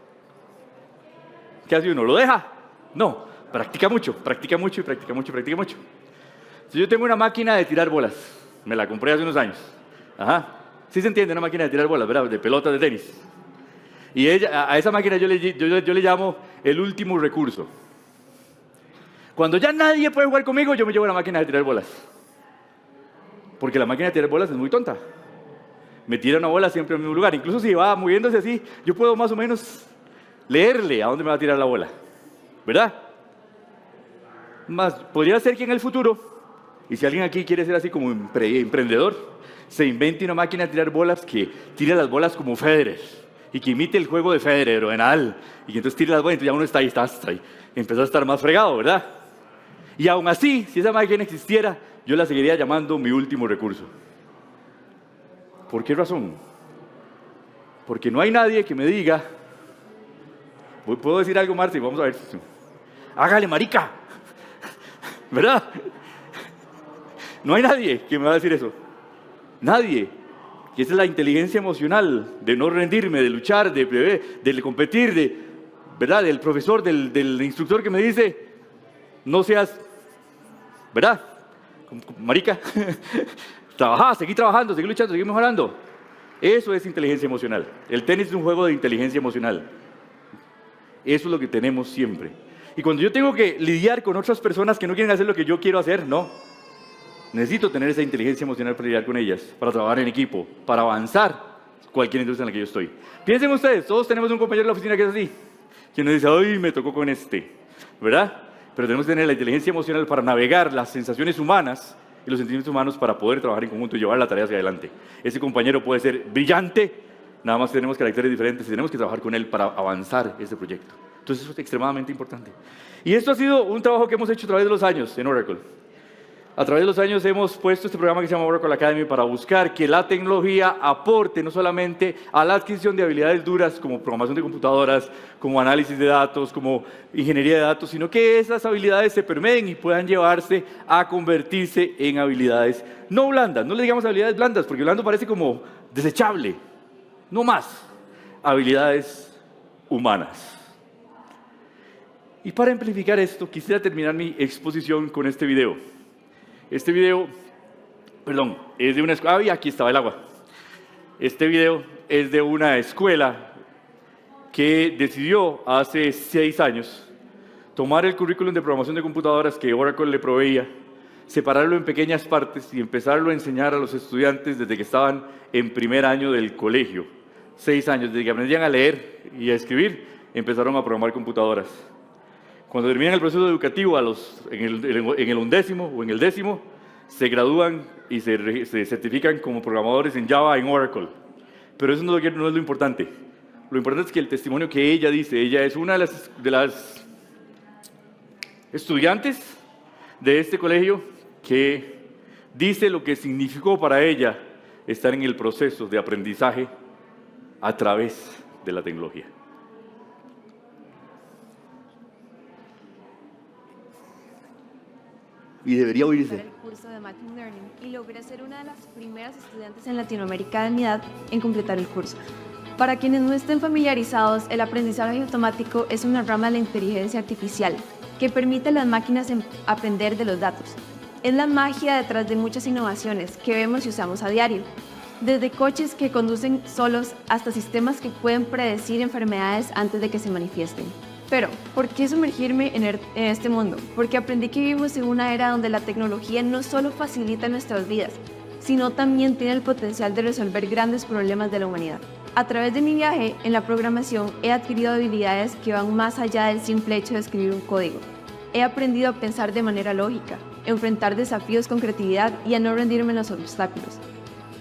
¿Qué hace uno? ¿Lo deja? No, practica mucho. Si yo tengo una máquina de tirar bolas, me la compré hace unos años. Sí se entiende, una máquina de tirar bolas, ¿verdad? De pelotas de tenis. Y a esa máquina yo le llamo el último recurso. Cuando ya nadie puede jugar conmigo, yo me llevo la máquina de tirar bolas. Porque la máquina de tirar bolas es muy tonta. Me tira una bola siempre en el mismo lugar. Incluso si va moviéndose así, yo puedo más o menos leerle a dónde me va a tirar la bola. ¿Verdad? Más, podría ser que en el futuro, y si alguien aquí quiere ser así como emprendedor, se invente una máquina de tirar bolas que tire las bolas como Federer. Y que imite el juego de Federer o de Nadal. Y que entonces tire las bolas y ya uno está ahí. Empezó a estar más fregado, ¿verdad? Y aún así, si esa máquina existiera, yo la seguiría llamando mi último recurso. ¿Por qué razón? Porque no hay nadie que me diga, ¿puedo decir algo, Marta? Vamos a ver. Hágale, marica. ¿Verdad? No hay nadie que me va a decir eso. Nadie. Y esa es la inteligencia emocional, de no rendirme, de luchar, de competir, ¿verdad? Del profesor, del instructor que me dice, no seas, ¿verdad? Marica, trabajá, seguí trabajando, seguí luchando, seguí mejorando. Eso es inteligencia emocional. El tenis es un juego de inteligencia emocional. Eso es lo que tenemos siempre. Y cuando yo tengo que lidiar con otras personas que no quieren hacer lo que yo quiero hacer, no. Necesito tener esa inteligencia emocional para lidiar con ellas, para trabajar en equipo, para avanzar cualquier industria en la que yo estoy. Piensen ustedes, todos tenemos un compañero en la oficina que es así, que nos dice, ¡ay, me tocó con este! ¿Verdad? Pero tenemos que tener la inteligencia emocional para navegar las sensaciones humanas y los sentimientos humanos para poder trabajar en conjunto y llevar la tarea hacia adelante. Ese compañero puede ser brillante, nada más tenemos caracteres diferentes y tenemos que trabajar con él para avanzar ese proyecto. Entonces eso es extremadamente importante. Y esto ha sido un trabajo que hemos hecho a través de los años en Oracle. A través de los años hemos puesto este programa que se llama Oracle Academy para buscar que la tecnología aporte no solamente a la adquisición de habilidades duras como programación de computadoras, como análisis de datos, como ingeniería de datos, sino que esas habilidades se permeen y puedan llevarse a convertirse en habilidades no blandas. No le digamos habilidades blandas porque blando parece como desechable. No más. Habilidades humanas. Y para amplificar esto, quisiera terminar mi exposición con este video. Este video, es de una escuela. Aquí estaba el agua. Este video es de una escuela que decidió hace 6 años tomar el currículum de programación de computadoras que Oracle le proveía, separarlo en pequeñas partes y empezarlo a enseñar a los estudiantes desde que estaban en primer año del colegio. 6 años, desde que aprendían a leer y a escribir, empezaron a programar computadoras. Cuando terminan el proceso educativo en el 11º o en el 10º, se gradúan y se certifican como programadores en Java en Oracle. Pero eso no es lo importante. Lo importante es que el testimonio que ella dice, ella es una de las estudiantes de este colegio que dice lo que significó para ella estar en el proceso de aprendizaje a través de la tecnología. Y debería oírse. El curso de Machine Learning y logré ser una de las primeras estudiantes en Latinoamérica de mi edad en completar el curso. Para quienes no estén familiarizados, el aprendizaje automático es una rama de la inteligencia artificial que permite a las máquinas aprender de los datos. Es la magia detrás de muchas innovaciones que vemos y usamos a diario, desde coches que conducen solos hasta sistemas que pueden predecir enfermedades antes de que se manifiesten. Pero, ¿por qué sumergirme en este mundo? Porque aprendí que vivimos en una era donde la tecnología no solo facilita nuestras vidas, sino también tiene el potencial de resolver grandes problemas de la humanidad. A través de mi viaje en la programación he adquirido habilidades que van más allá del simple hecho de escribir un código. He aprendido a pensar de manera lógica, a enfrentar desafíos con creatividad y a no rendirme en los obstáculos.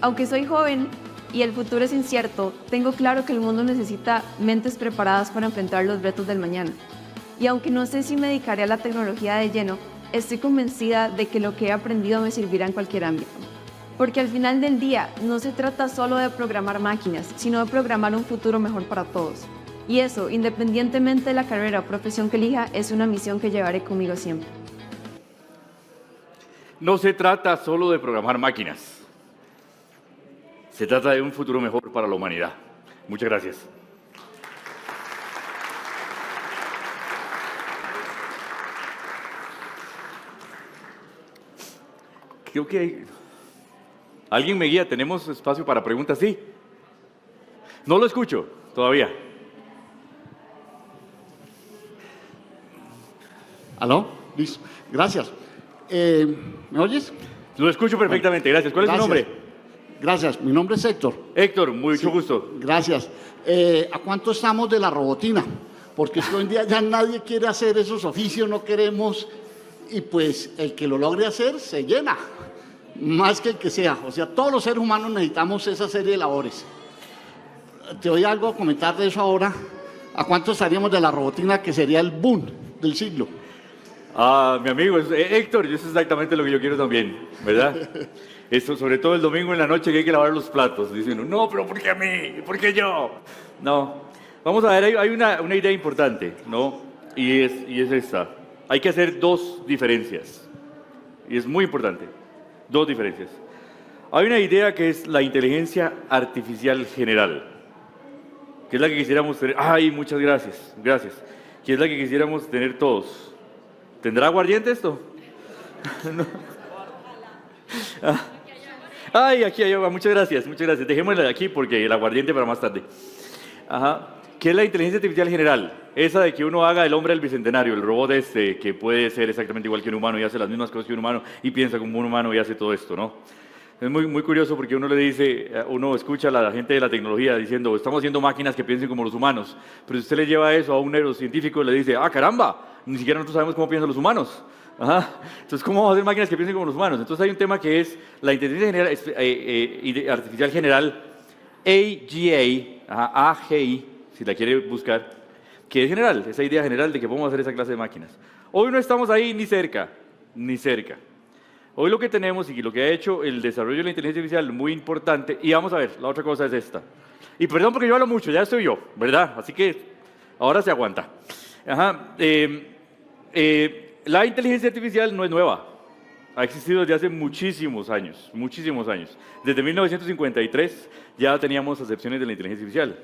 Aunque soy joven y el futuro es incierto, tengo claro que el mundo necesita mentes preparadas para enfrentar los retos del mañana. Y aunque no sé si me dedicaré a la tecnología de lleno, estoy convencida de que lo que he aprendido me servirá en cualquier ámbito. Porque al final del día no se trata solo de programar máquinas, sino de programar un futuro mejor para todos. Y eso, independientemente de la carrera o profesión que elija, es una misión que llevaré conmigo siempre. No se trata solo de programar máquinas. Se trata de un futuro mejor para la humanidad. Muchas gracias. Creo que alguien me guía. ¿Tenemos espacio para preguntas? Sí. No lo escucho todavía. ¿Aló? Listo. Gracias. ¿Me oyes? Lo escucho perfectamente. Gracias. ¿Cuál es su nombre? Gracias. Mi nombre es Héctor. Héctor, mucho gusto. Gracias. ¿A cuánto estamos de la robotina? Porque hoy en día ya nadie quiere hacer esos oficios, no queremos, y pues el que lo logre hacer se llena, más que el que sea. O sea, todos los seres humanos necesitamos esa serie de labores. Te doy algo a comentar de eso ahora. ¿A cuánto estaríamos de la robotina, que sería el boom del siglo? Mi amigo, Héctor, eso es exactamente lo que yo quiero también, ¿verdad? Esto, sobre todo el domingo en la noche que hay que lavar los platos. Dicen, no, pero ¿por qué a mí? ¿Por qué yo? No. Vamos a ver, hay una idea importante, ¿no? Y es esta. Hay que hacer 2 diferencias. Y es muy importante. 2 diferencias. Hay una idea que es la inteligencia artificial general, que es la que quisiéramos tener. ¡Ay, muchas gracias! Gracias. Que es la que quisiéramos tener todos. ¿Tendrá aguardiente esto? No. Ay, aquí hay agua. Muchas gracias, muchas gracias. Dejémosla de aquí porque el aguardiente para más tarde. Ajá. ¿Qué es la inteligencia artificial general? Esa de que uno haga el hombre del bicentenario, el robot este que puede ser exactamente igual que un humano y hace las mismas cosas que un humano y piensa como un humano y hace todo esto, ¿no? Es muy curioso porque uno le dice, uno escucha a la gente de la tecnología diciendo, estamos haciendo máquinas que piensen como los humanos, pero si usted le lleva eso a un neurocientífico, le dice, ah, caramba, ni siquiera nosotros sabemos cómo piensan los humanos. Ajá. Entonces, ¿cómo vamos a hacer máquinas que piensen como los humanos? Entonces hay un tema que es la inteligencia artificial general, AGI, si la quiere buscar, que es general, esa idea general de que podemos hacer esa clase de máquinas. Hoy no estamos ahí ni cerca, ni cerca. Hoy lo que tenemos y lo que ha hecho el desarrollo de la inteligencia artificial muy importante, y vamos a ver, la otra cosa es esta. Y perdón porque yo hablo mucho, ya estoy yo, ¿verdad? Así que ahora se aguanta. Ajá. La inteligencia artificial no es nueva. Ha existido desde hace muchísimos años, muchísimos años. Desde 1953 ya teníamos acepciones de la inteligencia artificial.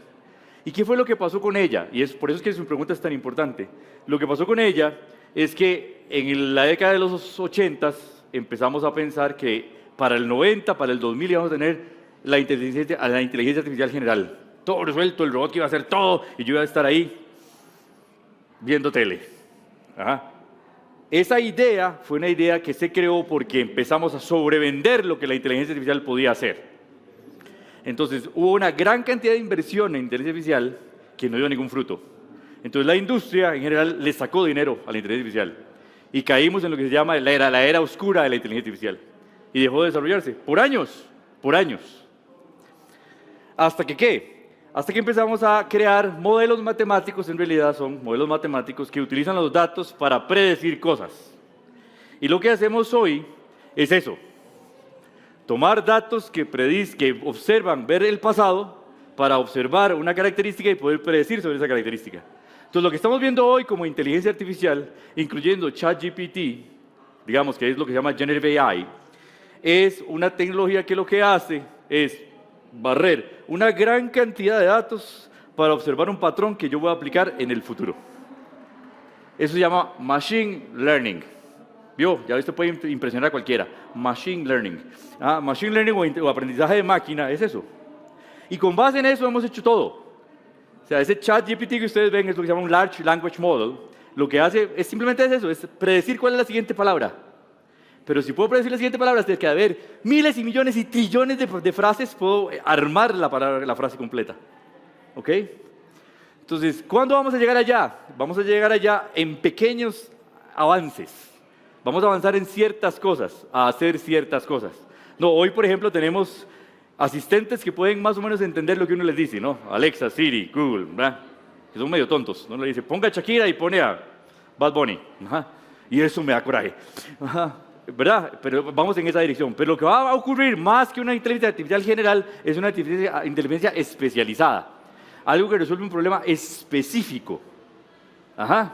¿Y qué fue lo que pasó con ella? Y es por eso es que su pregunta es tan importante. Lo que pasó con ella es que en la década de los 80 empezamos a pensar que para el 90, para el 2000 íbamos a tener la inteligencia artificial general. Todo resuelto, el robot que iba a hacer todo y yo iba a estar ahí viendo tele. Ajá. Esa idea fue una idea que se creó porque empezamos a sobrevender lo que la inteligencia artificial podía hacer. Entonces hubo una gran cantidad de inversión en inteligencia artificial que no dio ningún fruto. Entonces la industria en general le sacó dinero a la inteligencia artificial y caímos en lo que se llama la era oscura de la inteligencia artificial y dejó de desarrollarse por años, por años. ¿Hasta que qué? Hasta que empezamos a crear modelos matemáticos, en realidad son modelos matemáticos que utilizan los datos para predecir cosas. Y lo que hacemos hoy es eso, tomar datos que observan, ver el pasado, para observar una característica y poder predecir sobre esa característica. Entonces, lo que estamos viendo hoy como inteligencia artificial, incluyendo ChatGPT, digamos que es lo que se llama Generative AI, es una tecnología que lo que hace es barrer una gran cantidad de datos para observar un patrón que yo voy a aplicar en el futuro. Eso se llama Machine Learning. ¿Vio? Ya esto puede impresionar a cualquiera. Machine Learning. Machine Learning o aprendizaje de máquina es eso. Y con base en eso hemos hecho todo. O sea, ese ChatGPT que ustedes ven es lo que se llama un Large Language Model. Lo que hace es simplemente eso, es predecir cuál es la siguiente palabra. Pero si puedo predecir la siguiente palabra, tiene que haber miles y millones y trillones de frases, puedo armar la frase completa. ¿Ok? Entonces, ¿cuándo vamos a llegar allá? Vamos a llegar allá en pequeños avances. Vamos a avanzar en ciertas cosas, a hacer ciertas cosas. No, hoy, por ejemplo, tenemos asistentes que pueden más o menos entender lo que uno les dice, ¿no? Alexa, Siri, Google, ¿verdad? Que son medio tontos. Uno le dice, ponga Shakira y pone a Bad Bunny. Ajá. Y eso me da coraje. Ajá. ¿Verdad? Pero vamos en esa dirección. Pero lo que va a ocurrir más que una inteligencia artificial general es una inteligencia especializada. Algo que resuelve un problema específico. Ajá.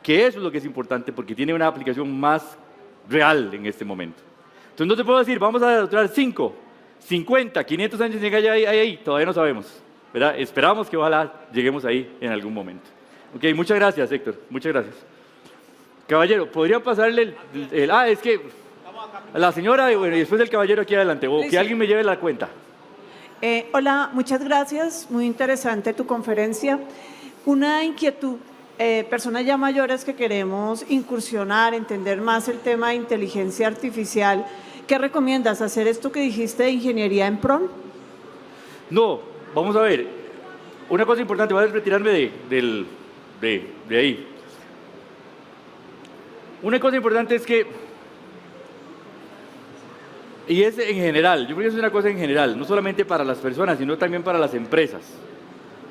Que eso es lo que es importante porque tiene una aplicación más real en este momento. Entonces no te puedo decir, vamos a durar 5, 50, 500 años en ahí, todavía no sabemos. ¿Verdad? Esperamos que ojalá lleguemos ahí en algún momento. Ok, muchas gracias, Héctor. Muchas gracias. Caballero, ¿podría pasarle es que la señora, bueno, y después el caballero aquí adelante, o que alguien me lleve la cuenta. Hola, muchas gracias, muy interesante tu conferencia. Una inquietud, personas ya mayores que queremos incursionar, entender más el tema de inteligencia artificial, ¿qué recomiendas? ¿Hacer esto que dijiste de ingeniería en PRON? No, vamos a ver, una cosa importante, voy a retirarme de ahí. Una cosa importante es que, y es en general, yo creo que es una cosa en general, no solamente para las personas, sino también para las empresas.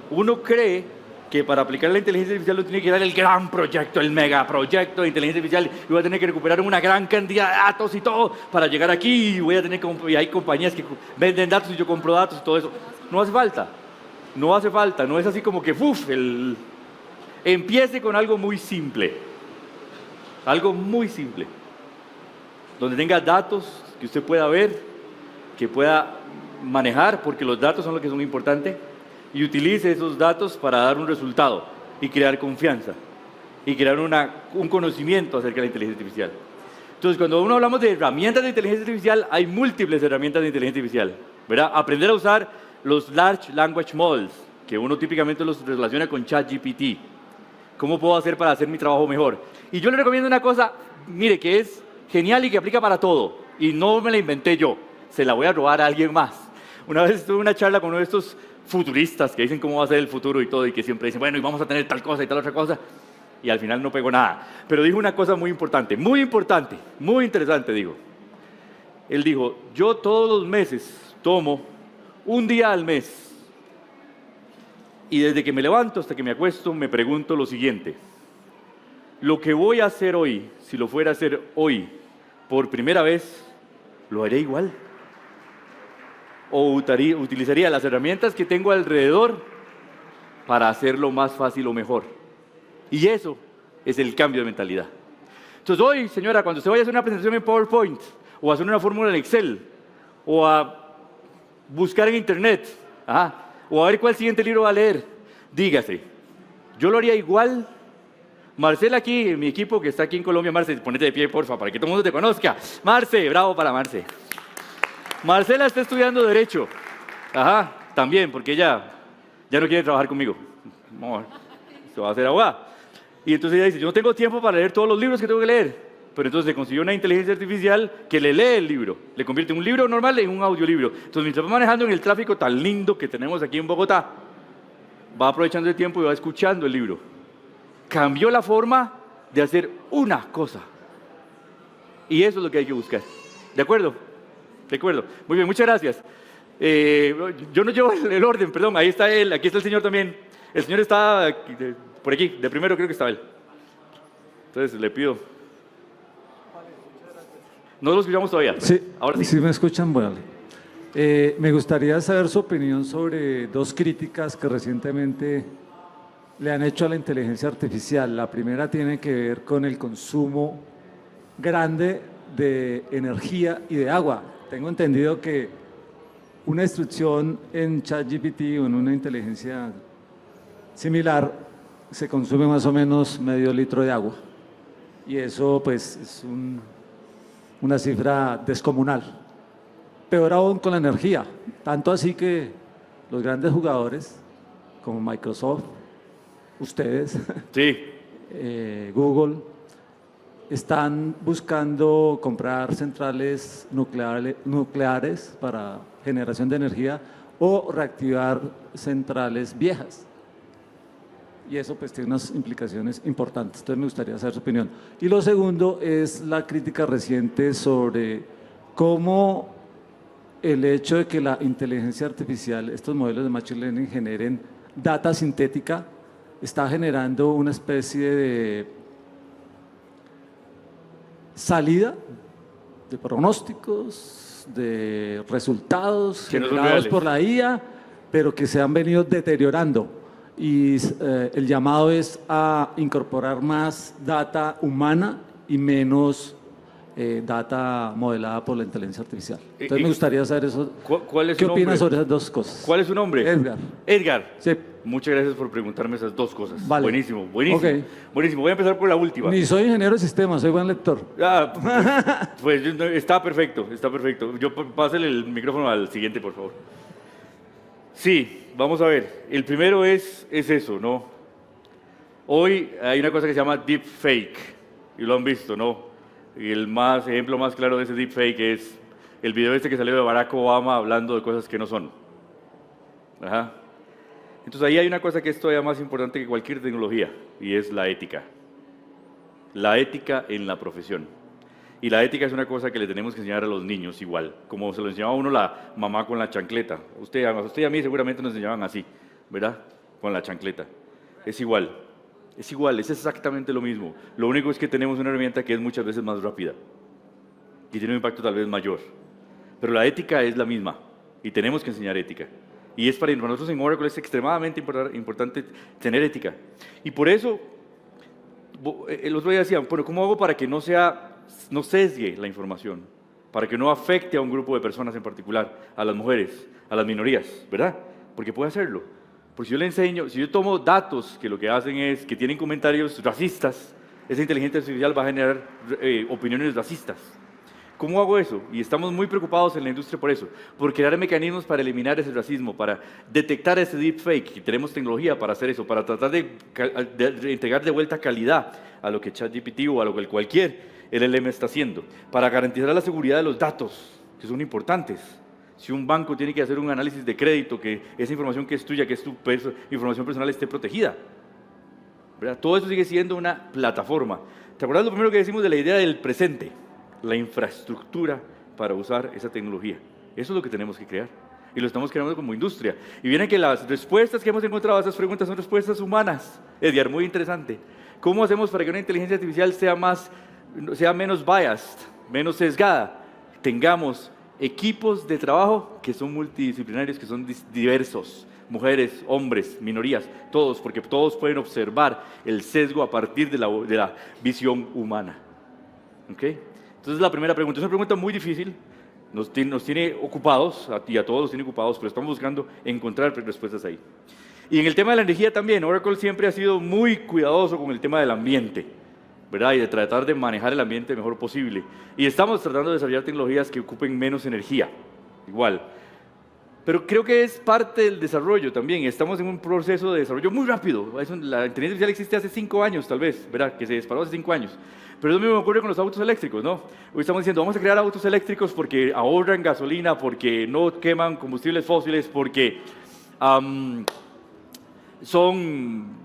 Uno cree que para aplicar la inteligencia artificial uno tiene que dar el gran proyecto, el megaproyecto de inteligencia artificial, y voy a tener que recuperar una gran cantidad de datos y todo para llegar aquí, y hay compañías que venden datos y yo compro datos y todo eso. No hace falta, no es así como que, empiece con algo muy simple. Algo muy simple, donde tenga datos que usted pueda ver, que pueda manejar, porque los datos son lo que son importantes, y utilice esos datos para dar un resultado y crear confianza y crear un conocimiento acerca de la inteligencia artificial. Entonces, cuando uno hablamos de herramientas de inteligencia artificial, hay múltiples herramientas de inteligencia artificial, ¿verdad? Aprender a usar los Large Language Models, que uno típicamente los relaciona con ChatGPT. ¿Cómo puedo hacer para hacer mi trabajo mejor? Y yo le recomiendo una cosa, mire, que es genial y que aplica para todo, y no me la inventé yo, se la voy a robar a alguien más. Una vez tuve una charla con uno de estos futuristas que dicen cómo va a ser el futuro y todo, y que siempre dicen, bueno, y vamos a tener tal cosa y tal otra cosa, y al final no pegó nada. Pero dijo una cosa muy importante, muy interesante, dijo. Él dijo, yo todos los meses tomo un día al mes, y desde que me levanto hasta que me acuesto me pregunto lo siguiente: lo que voy a hacer hoy, si lo fuera a hacer hoy por primera vez, ¿lo haré igual? ¿O utilizaría las herramientas que tengo alrededor para hacerlo más fácil o mejor? Y eso es el cambio de mentalidad. Entonces hoy, señora, cuando usted vaya a hacer una presentación en PowerPoint, o a hacer una fórmula en Excel, o a buscar en Internet, o a ver cuál siguiente libro va a leer, dígase, yo lo haría igual. Marcela aquí, en mi equipo que está aquí en Colombia, Marce, ponete de pie, porfa, para que todo el mundo te conozca. Marce, bravo para Marce. Marcela está estudiando Derecho. También, porque ella ya no quiere trabajar conmigo. No, se va a hacer abogada. Y entonces ella dice, yo no tengo tiempo para leer todos los libros que tengo que leer. Pero entonces se consiguió una inteligencia artificial que le lee el libro, le convierte un libro normal en un audiolibro. Entonces, mientras va manejando en el tráfico tan lindo que tenemos aquí en Bogotá, va aprovechando el tiempo y va escuchando el libro. Cambió la forma de hacer una cosa. Y eso es lo que hay que buscar. ¿De acuerdo? De acuerdo. Muy bien, muchas gracias. Yo no llevo el orden, perdón, ahí está él, aquí está el señor también. El señor está por aquí, de primero creo que estaba él. Entonces le pido. No lo escuchamos todavía. Sí, ahora sí. Sí me escuchan, bueno. Me gustaría saber su opinión sobre dos críticas que recientemente le han hecho a la inteligencia artificial. La primera tiene que ver con el consumo grande de energía y de agua. Tengo entendido que una instrucción en ChatGPT o en una inteligencia similar se consume más o menos medio litro de agua. Y eso pues es una cifra descomunal. Peor aún con la energía, tanto así que los grandes jugadores como Microsoft, ustedes, Sí. Google, están buscando comprar centrales nucleares para generación de energía o reactivar centrales viejas. Y eso pues tiene unas implicaciones importantes. Entonces me gustaría saber su opinión. Y lo segundo es la crítica reciente sobre cómo el hecho de que la inteligencia artificial, estos modelos de machine learning generen data sintética, está generando una especie de salida de pronósticos, de resultados Que no son generados reales. por la IA, pero que se han venido deteriorando. Y el llamado es a incorporar más data humana y menos data modelada por la inteligencia artificial. Entonces me gustaría saber eso. ¿Cuál es ¿Qué su opinas nombre? sobre esas dos cosas? ¿Cuál es su nombre? Edgar. Edgar. Sí. Muchas gracias por preguntarme esas dos cosas. Vale. Buenísimo, buenísimo. Ok. Buenísimo. Voy a empezar por la última. Ni soy ingeniero de sistemas, soy buen lector. Pues está perfecto, está perfecto. Pásale el micrófono al siguiente, por favor. Sí, vamos a ver. El primero es eso, ¿no? Hoy hay una cosa que se llama deepfake, y lo han visto, ¿no? Y el ejemplo más claro de ese deepfake es el video este que salió de Barack Obama hablando de cosas que no son. Entonces ahí hay una cosa que es todavía más importante que cualquier tecnología, y es la ética. La ética en la profesión. Y la ética es una cosa que le tenemos que enseñar a los niños igual, como se lo enseñaba a uno la mamá con la chancleta. A usted y a mí seguramente nos enseñaban así, ¿verdad? Con la chancleta. Es igual, es exactamente lo mismo. Lo único es que tenemos una herramienta que es muchas veces más rápida y tiene un impacto tal vez mayor. Pero la ética es la misma y tenemos que enseñar ética. Y es para nosotros en Oracle es extremadamente importante tener ética. Y por eso, el otro día decían, bueno, ¿cómo hago para que no sesgue la información? para que no afecte a un grupo de personas en particular, a las mujeres, a las minorías, ¿verdad? Porque puede hacerlo. Porque si yo le enseño, si yo tomo datos que lo que hacen es que tienen comentarios racistas, esa inteligencia artificial va a generar opiniones racistas. ¿Cómo hago eso? Y estamos muy preocupados en la industria por eso, por crear mecanismos para eliminar ese racismo, para detectar ese deepfake, y tenemos tecnología para hacer eso, para tratar de entregar de vuelta calidad a lo que ChatGPT o a lo que cualquier LLM está haciendo, para garantizar la seguridad de los datos, que son importantes. Si un banco tiene que hacer un análisis de crédito, que esa información que es tuya, que es tu información personal, esté protegida, ¿verdad? Todo eso sigue siendo una plataforma. ¿Te acuerdas lo primero que decimos de la idea del presente? La infraestructura para usar esa tecnología. Eso es lo que tenemos que crear. Y lo estamos creando como industria. Y viene que las respuestas que hemos encontrado a esas preguntas son respuestas humanas. Edgar, muy interesante. ¿Cómo hacemos para que una inteligencia artificial sea menos biased, menos sesgada? Tengamos equipos de trabajo que son multidisciplinarios, que son diversos, mujeres, hombres, minorías, todos, porque todos pueden observar el sesgo a partir de la visión humana. ¿Okay? Entonces la primera pregunta es una pregunta muy difícil, nos tiene ocupados, y a todos nos tiene ocupados, pero estamos buscando encontrar respuestas ahí. Y en el tema de la energía también, Oracle siempre ha sido muy cuidadoso con el tema del ambiente, ¿verdad? Y de tratar de manejar el ambiente lo mejor posible. Y estamos tratando de desarrollar tecnologías que ocupen menos energía, igual. Pero creo que es parte del desarrollo también. Estamos en un proceso de desarrollo muy rápido. La inteligencia artificial existe hace 5 años, tal vez, ¿verdad? Que se disparó hace 5 años. Pero eso mismo me ocurre con los autos eléctricos, ¿no? Hoy estamos diciendo, vamos a crear autos eléctricos porque ahorran gasolina, porque no queman combustibles fósiles, porque son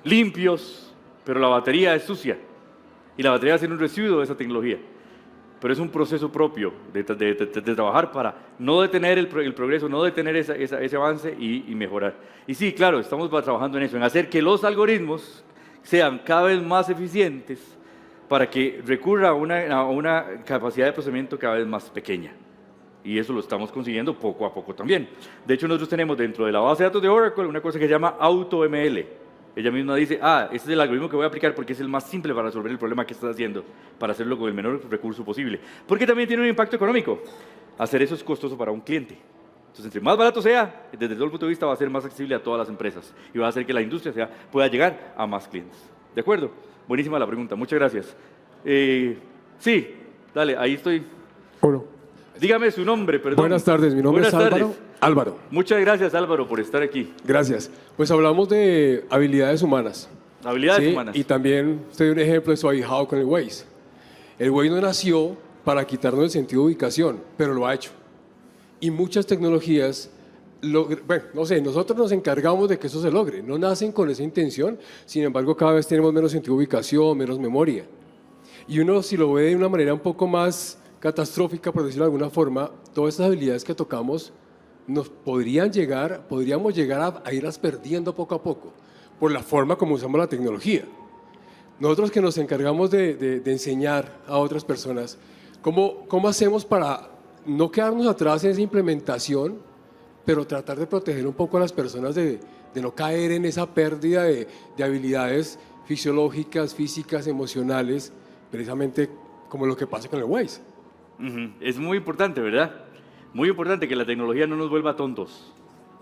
limpios, pero la batería es sucia. Y la batería va a ser un residuo de esa tecnología. Pero es un proceso propio de trabajar para no detener el progreso, no detener ese avance y mejorar. Y sí, claro, estamos trabajando en eso, en hacer que los algoritmos sean cada vez más eficientes para que recurra a una capacidad de procesamiento cada vez más pequeña. Y eso lo estamos consiguiendo poco a poco también. De hecho, nosotros tenemos dentro de la base de datos de Oracle una cosa que se llama AutoML. Ella misma dice, este es el algoritmo que voy a aplicar porque es el más simple para resolver el problema que estás haciendo, para hacerlo con el menor recurso posible. Porque también tiene un impacto económico. Hacer eso es costoso para un cliente. Entonces, entre más barato sea, desde todo el punto de vista va a ser más accesible a todas las empresas y va a hacer que la industria pueda llegar a más clientes. ¿De acuerdo? Buenísima la pregunta, muchas gracias. Sí, dale, ahí estoy. Bueno. Dígame su nombre, perdón. Buenas tardes, mi nombre es Álvaro. Álvaro. Muchas gracias, Álvaro, por estar aquí. Gracias. Pues hablamos de habilidades humanas. Habilidades ¿sí? humanas. Y también usted dio un ejemplo de su ahijado con el Waze. El Waze no nació para quitarnos el sentido de ubicación, pero lo ha hecho. Y muchas tecnologías, bueno, no sé, nosotros nos encargamos de que eso se logre. No nacen con esa intención, sin embargo, cada vez tenemos menos sentido de ubicación, menos memoria. Y uno, si lo ve de una manera un poco más catastrófica, por decirlo de alguna forma, todas estas habilidades que tocamos podríamos llegar a irlas perdiendo poco a poco, por la forma como usamos la tecnología. Nosotros que nos encargamos de enseñar a otras personas, ¿cómo hacemos para no quedarnos atrás en esa implementación, pero tratar de proteger un poco a las personas de no caer en esa pérdida de habilidades fisiológicas, físicas, emocionales, precisamente como lo que pasa con el Waze? Es muy importante, ¿verdad? Muy importante que la tecnología no nos vuelva tontos,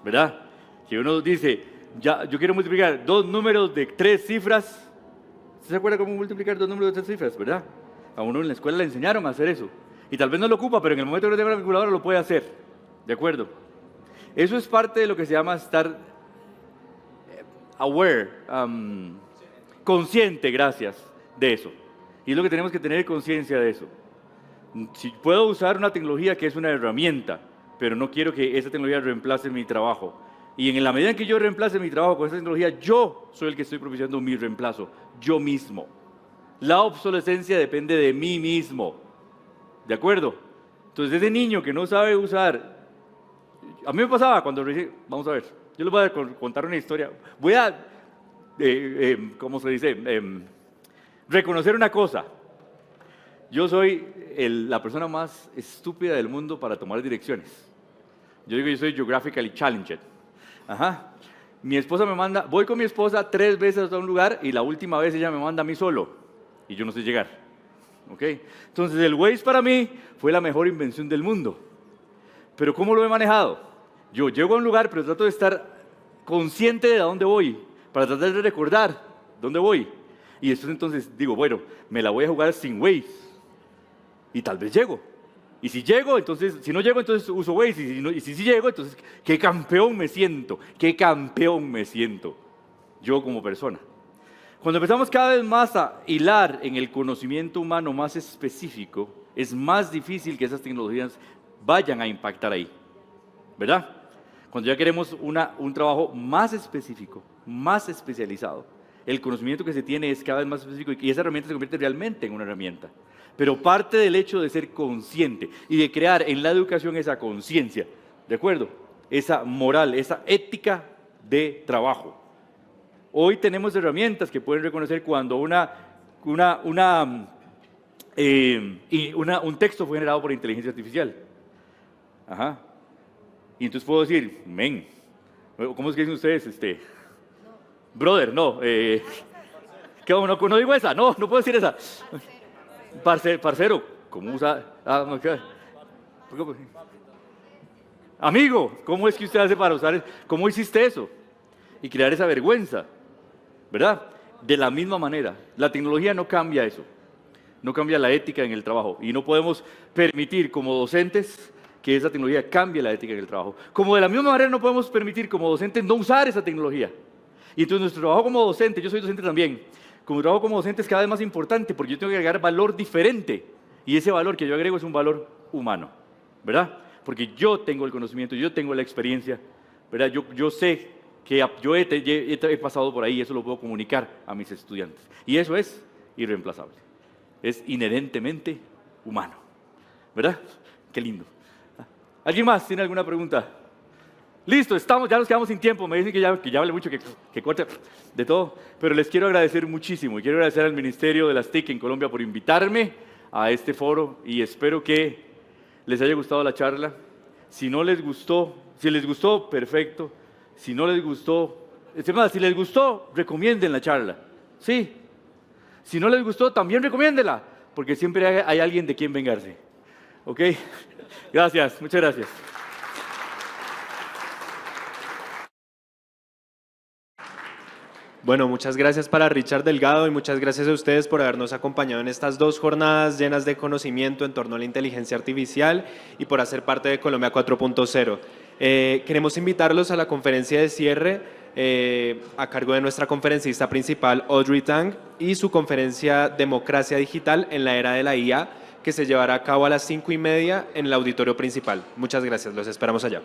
¿verdad? Si uno dice, yo quiero multiplicar 2 números de 3 cifras, ¿usted se acuerda cómo multiplicar 2 números de 3 cifras, verdad? A uno en la escuela le enseñaron a hacer eso. Y tal vez no lo ocupa, pero en el momento que no tenga la calculadora lo puede hacer, ¿de acuerdo? Eso es parte de lo que se llama estar aware, consciente, gracias, de eso. Y es lo que tenemos que tener conciencia de eso. Si puedo usar una tecnología que es una herramienta, pero no quiero que esa tecnología reemplace mi trabajo. Y en la medida en que yo reemplace mi trabajo con esa tecnología, yo soy el que estoy propiciando mi reemplazo, yo mismo. La obsolescencia depende de mí mismo. ¿De acuerdo? Entonces, ese niño que no sabe usar... A mí me pasaba cuando... Vamos a ver, yo les voy a contar una historia. Voy a... ¿cómo se dice? Reconocer una cosa. Yo soy la persona más estúpida del mundo para tomar direcciones. Yo digo, yo soy geographically challenged. Ajá. Mi esposa me manda, voy con mi esposa 3 veces a un lugar y la última vez ella me manda a mí solo y yo no sé llegar. ¿ok? Entonces el Waze para mí fue la mejor invención del mundo. Pero ¿cómo lo he manejado? Yo llego a un lugar, pero trato de estar consciente de a dónde voy, para tratar de recordar dónde voy. Y después entonces digo, bueno, me la voy a jugar sin Waze. Y tal vez llego. Y si llego, entonces, si no llego, entonces uso Waze. Y si llego, entonces, qué campeón me siento. Qué campeón me siento yo como persona. Cuando empezamos cada vez más a hilar en el conocimiento humano más específico, es más difícil que esas tecnologías vayan a impactar ahí, ¿verdad? Cuando ya queremos un trabajo más específico, más especializado, el conocimiento que se tiene es cada vez más específico y esa herramienta se convierte realmente en una herramienta. Pero parte del hecho de ser consciente y de crear en la educación esa conciencia, ¿de acuerdo? Esa moral, esa ética de trabajo. Hoy tenemos herramientas que pueden reconocer cuando un texto fue generado por inteligencia artificial. Ajá. Y entonces puedo decir, men, ¿cómo es que dicen ustedes? Brother, no. No digo esa, no puedo decir esa. Parcero, ¿cómo usa? Amigo, ¿cómo es que usted hace para usar? ¿Cómo hiciste eso? Y crear esa vergüenza, ¿verdad? De la misma manera, la tecnología no cambia eso, no cambia la ética en el trabajo y no podemos permitir como docentes que esa tecnología cambie la ética en el trabajo. Como de la misma manera no podemos permitir como docentes no usar esa tecnología. Y entonces nuestro trabajo como docente, yo soy docente también, como trabajo como docente es cada vez más importante porque yo tengo que agregar valor diferente y ese valor que yo agrego es un valor humano, ¿verdad? Porque yo tengo el conocimiento, yo tengo la experiencia, ¿verdad? Yo sé que yo he pasado por ahí y eso lo puedo comunicar a mis estudiantes. Y eso es irreemplazable, es inherentemente humano, ¿verdad? Qué lindo. ¿Alguien más tiene alguna pregunta? Listo, ya nos quedamos sin tiempo. Me dicen que ya hable mucho, que corte de todo. Pero les quiero agradecer muchísimo y quiero agradecer al Ministerio de las TIC en Colombia por invitarme a este foro y espero que les haya gustado la charla. Si les gustó, perfecto. Si no les gustó, si les gustó, recomienden la charla. Sí. Si no les gustó, también recomiéndela, porque siempre hay alguien de quien vengarse. ¿Ok? Gracias, muchas gracias. Bueno, muchas gracias para Richard Delgado y muchas gracias a ustedes por habernos acompañado en estas 2 jornadas llenas de conocimiento en torno a la inteligencia artificial y por hacer parte de Colombia 4.0. Queremos invitarlos a la conferencia de cierre a cargo de nuestra conferencista principal, Audrey Tang, y su conferencia Democracia Digital en la Era de la IA, que se llevará a cabo a las 5:30 en el auditorio principal. Muchas gracias, los esperamos allá.